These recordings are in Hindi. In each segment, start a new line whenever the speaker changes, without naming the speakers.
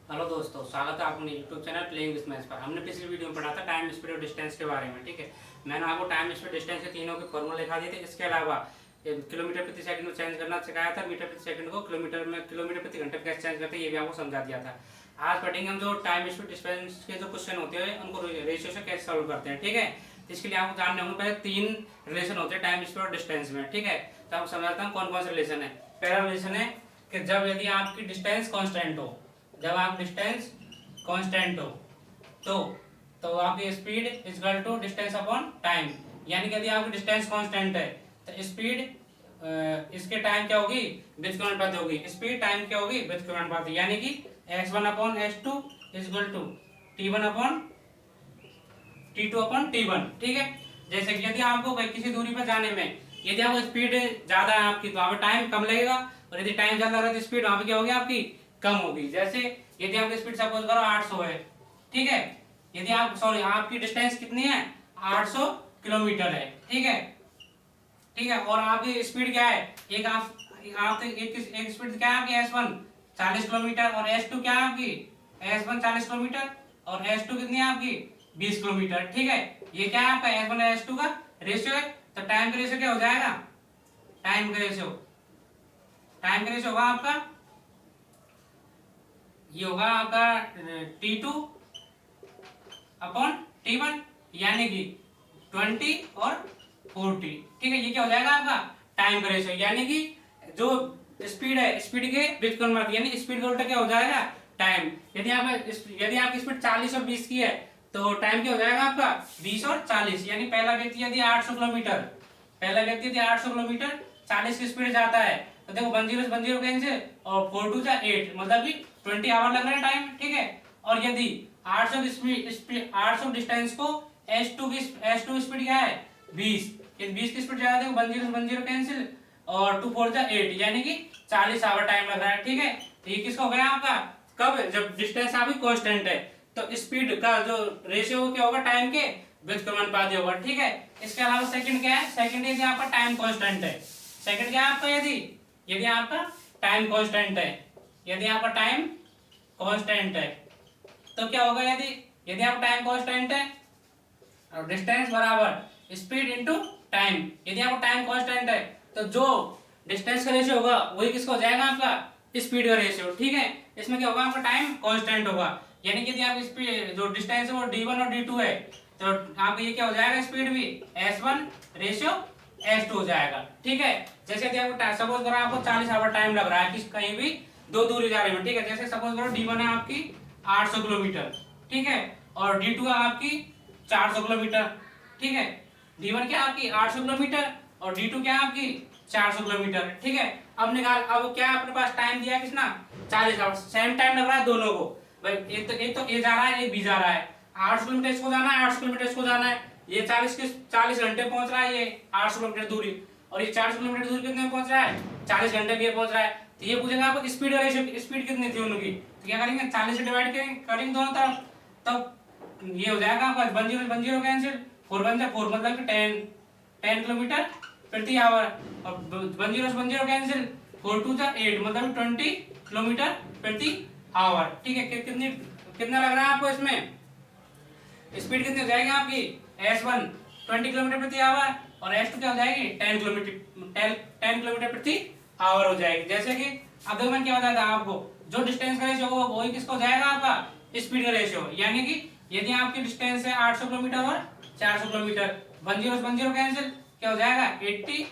हेलो दोस्तों, स्वागत है आपको YouTube channel playing with maths पर। हमने पिछली वीडियो में पढ़ा था टाइम, स्पीड और डिस्टेंस के बारे में। ठीक है, मैंने आपको टाइम, स्पीड, डिस्टेंस के तीनों के फॉर्मूला लिखा दिए थे। इसके अलावा किलोमीटर प्रति सेकंड में चेंज करना सिखाया था, मीटर प्रति सेकंड को किलोमीटर प्रति घंटे कैसे चेंज करते हैं ये भी आपको समझा दिया था। आज पढ़ेंगे हम जो टाइम, स्पीड, डिस्टेंस के जो क्वेश्चन होते हैं उनको रेशियो से कैसे सॉल्व करते हैं। ठीक है, इसके लिए आपको जानने होंगे पहले 3 रिलेशन होते हैं टाइम, स्पीड और डिस्टेंस में। ठीक है, तो आपको समझाता हूँ कौन कौन से रिलेशन है। पहला रिलेशन है कि जब यदि आपकी डिस्टेंस कांस्टेंट हो, जब आप डिस्टेंस कांस्टेंट हो तो आपकी speed equal to distance upon time. यानी कि यदि आपकी डिस्टेंस कांस्टेंट है तो स्पीड इसके टाइम क्या होगी, व्युत्क्रमानुपाती होगी। स्पीड टाइम क्या होगी, व्युत्क्रमानुपाती। यानी कि x1 upon x2 equal to t1 upon t2 upon t1। ठीक है, जैसे कि यदि आपको किसी दूरी पर जाने में यदि आपको स्पीड ज्यादा है आपकी तो वहां पे टाइम कम लगेगा, और यदि टाइम ज्यादा लगा तो स्पीड वहां पे क्या होगी आपकी, कम होगी। जैसे यदि आपकी स्पीड सपोज करो 800 है, ठीक है, यदि आप आपकी डिस्टेंस कितनी है, 800 किलोमीटर है। ठीक है, ठीक है, और आपकी स्पीड क्या है, एक स्पीड क्या है आपकी S1 40 किलोमीटर, और S2 क्या है आपकी, S1 40 किलोमीटर और S2 कितनी है आपकी 20 किलोमीटर। ठीक है, ये क्या है आपका S1 और S2 का रेशियो है। तो टाइम का रेशियो क्या हो जाएगा, टाइम का रेशियो होगा आपका, ये होगा आपका T2 अपॉन T1, यानी कि 20 और 40। ठीक है, ये क्या हो जाएगा आपका टाइम का रेशियो। यानी कि जो स्पीड है, स्पीड के व्युत्क्रमानुपाती, यानी स्पीड का उल्टा क्या हो जाएगा, टाइम। यदि आपकी स्पीड 40 और 20 की है तो टाइम क्या हो जाएगा आपका 20 और 40। यानी पहला व्यक्ति यदि 800 किलोमीटर 40 की स्पीड जाता है तो देखो 1 0 कैंसिल, और 4 2 8, मतलब कि 20 आवर लग रहा है टाइम। ठीक है, और यदि 800 की स्पीड 800 डिस्टेंस को S2 स्पीड क्या है 20, यदि 20 की स्पीड ज्यादा है 1 0 कैंसिल, और 2 4 8, यानी कि 40 आवर टाइम लग रहा है। ठीक है, तो ये किसका हो गया आपका, कब, जब डिस्टेंस आपकी कांस्टेंट है तो स्पीड का जो रेशियो क्या होगा, टाइम के व्युत्क्रमानुपाती होगा। ठीक है, इसके अलावा सेकंड क्या है, सेकंड यदि आपका टाइम कांस्टेंट है, सेकंड क्या है आपका, यदि आपका टाइम कांस्टेंट है, यदि आपका टाइम कांस्टेंट है तो क्या होगा, यदि आपका टाइम कांस्टेंट है और डिस्टेंस बराबर स्पीड इनटू टाइम। यदि आपका टाइम कांस्टेंट है तो जो डिस्टेंस का रेशियो होगा वही किसका हो जाएगा, आपका स्पीड का रेशियो। ठीक है, इसमें क्या होगा, आपका टाइम कांस्टेंट होगा, यानी कि यदि आप स्पीड जो डिस्टेंस है वो d1 और d2 है तो आपका ये क्या हो जाएगा, स्पीड भी S1 रेशियो S2 हो जाएगा। ठीक है, जैसे यदि आपको सपोज करो आपको 40 आवर टाइम लग रहा है कि कहीं भी दो दूरी जा रही है। ठीक है, जैसे सपोज करो d1 है आपकी 800 किलोमीटर, ठीक है, और d2 है आपकी 400 किलोमीटर। ठीक है, d1 क्या है आपकी 800 किलोमीटर और d2 क्या है आपकी 400 किलोमीटर। ठीक है, अब निकाल, अब क्या है अपने पास टाइम दिया है कितना, 40 आवर, सेम टाइम लग रहा है दोनों को भाई। एक तो ए जा रहा है, एक बी जा रहा है। 800 किलोमीटर इसको जाना है, 800 किलोमीटर इसको जाना है। ये 40 घंटे पहुंच रहा है, ये 800 किलोमीटर दूरी, और ये 400 किलोमीटर दूरी कितने में पहुंच रहा है, 40 घंटे में ये पहुंच रहा है। तो ये पूछेगा आपको स्पीड का रेशियो, स्पीड कितनी थी उनकी, तो क्या करेंगे 40 से डिवाइड करेंगे दोनों तरफ, तब ये हो जाएगा आपका 1 0 कैंसिल, 4 1 4 मतलब कि 10 किलोमीटर प्रति आवर, और 1 0 कैंसिल, 4 2 8 मतलब 20 किलोमीटर प्रति आवर। ठीक है, कितना लग रहा है आपको, इसमें स्पीड कितनी हो जाएगी आपकी, S1 20 किलोमीटर प्रति आवर और S2 क्या हो जाएगी 10 किलोमीटर प्रति आवर हो जाएगी। जैसे कि अब देखो मैंने क्या बताया था आपको, जो डिस्टेंस का रेशियो होगा वही किसका हो जाएगा, आपका स्पीड का रेशियो। यानी कि यदि आपकी डिस्टेंस है 800 किलोमीटर और 400 किलोमीटर, 1 0 कैंसिल, क्या हो जाएगा 80,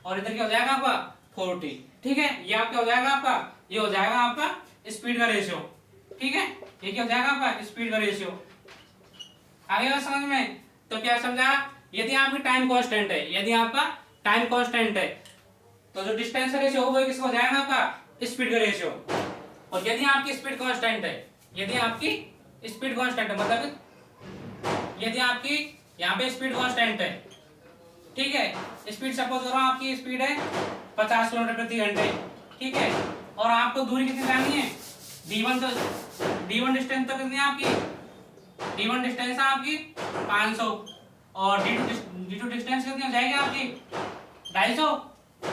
और इधर क्या हो जाएगा आपका 40। ठीक है, ये आपका हो जाएगा आपका, ये हो जाएगा आपका स्पीड का रेशियो। ठीक है, ये क्या हो जाएगा आपका स्पीड का रेशियो। आगे बात समझ में, तो क्या समझा, यदि आपकी टाइम कांस्टेंट है, यदि आपका टाइम कांस्टेंट है तो जो डिस्टेंस का रेशियो होगा किसका हो जाएगा, आपका स्पीड का रेशियो। और यदि आपकी स्पीड कांस्टेंट है, यदि आपकी स्पीड कांस्टेंट है, मतलब यदि आपकी यहाँ पे स्पीड कांस्टेंट है, ठीक है, स्पीड सपोज करो आपकी स्पीड है 50 किलोमीटर प्रति घंटे। ठीक है, और आपको दूरी कितनी जानी है, d1 डिस्टेंस तो कितनी है आपकी, d1 डिस्टेंस है आपकी 500, और d2 डिस्टेंस कितनी हो जाएगी आपकी 250।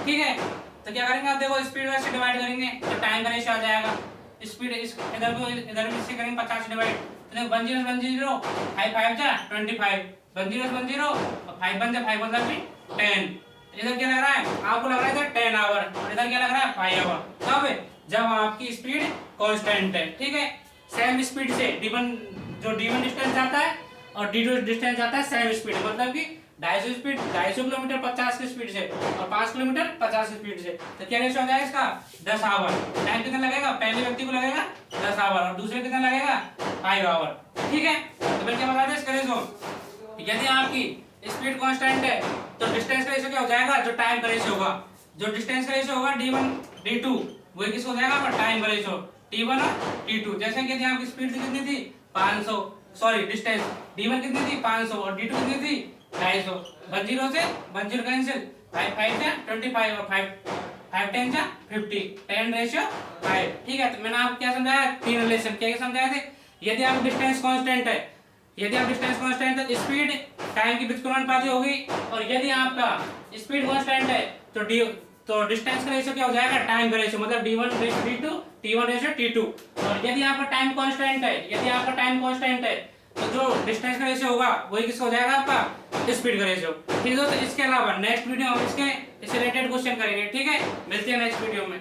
ठीक है, तो क्या करेंगे आप, देखो स्पीड से डिवाइड करेंगे तो टाइम का रेशियो आ जाएगा। स्पीड इधर को इधर भी इससे करेंगे 50 डिवाइड, तो देखो 1 0 1 0 5 5 जा 25, 1 0 1 0 और 5 1 जा 5 मतलब भी 10। इधर क्या लग रहा है आपको, लग रहा है इधर 10 आवर और इधर क्या लग रहा है 5 आवर। कब? जब आपकी स्पीड कांस्टेंट है, ठीक है। सेम स्पीड से D1 जो D1 डिस्टेंस जाता है और D2 डिस्टेंस जाता है सेम स्पीड, मतलब कि 250 स्पीड 250 किलोमीटर 50 की स्पीड से और 5 किलोमीटर 50 की स्पीड से, तो क्या रेशियो हो जाएगा इसका 10 आवर। टाइम कितना लगेगा? पहले व्यक्ति को लगेगा 10 आवर और दूसरे कितना लगेगा 5 आवर, ठीक है। तो फिर क्या बता दें इसका रेशियो, यदि आपकी स्पीड कांस्टेंट है तो डिस्टेंस का रेशियो क्या हो जाएगा, जो टाइम का रेशियो होगा, जो डिस्टेंस का रेशियो होगा D1 D2 वही किसको हो जाएगा पर टाइम का रेशियो T1 और T2। जैसे कि यदि आपकी स्पीड कितनी थी 500, सॉरी डिस्टेंस D1 कितनी थी 500 और D2 कितनी थी 250, 1 0 से 1 0 कैंसिल, 5 5 जा 25 और 5 10 जा 50, 10 रेशियो 5, ठीक है। तो मैंने आपको क्या समझाया, 3 रिलेशन क्या समझाए थे। यदि आप डिस्टेंस कांस्टेंट है, यदि आप डिस्टेंस कांस्टेंट है स्पीड टाइम की व्युत्क्रमानुपाती होगी, और यदि आपका स्पीड कांस्टेंट है तो डिस्टेंस का रेशियो क्या हो जाएगा टाइम का रेशियो, मतलब D1 ratio D2 T1 ratio T2। और यदि आपका टाइम कांस्टेंट है, यदि आपका टाइम कांस्टेंट है तो जो डिस्टेंस का रेशियो होगा वही किसका हो जाएगा आपका स्पीड का रेशियो, ठीक है दोस्तों। इसके अलावा नेक्स्ट वीडियो हम इससे रिलेटेड क्वेश्चन करेंगे, ठीक है। मिलते हैं नेक्स्ट वीडियो में।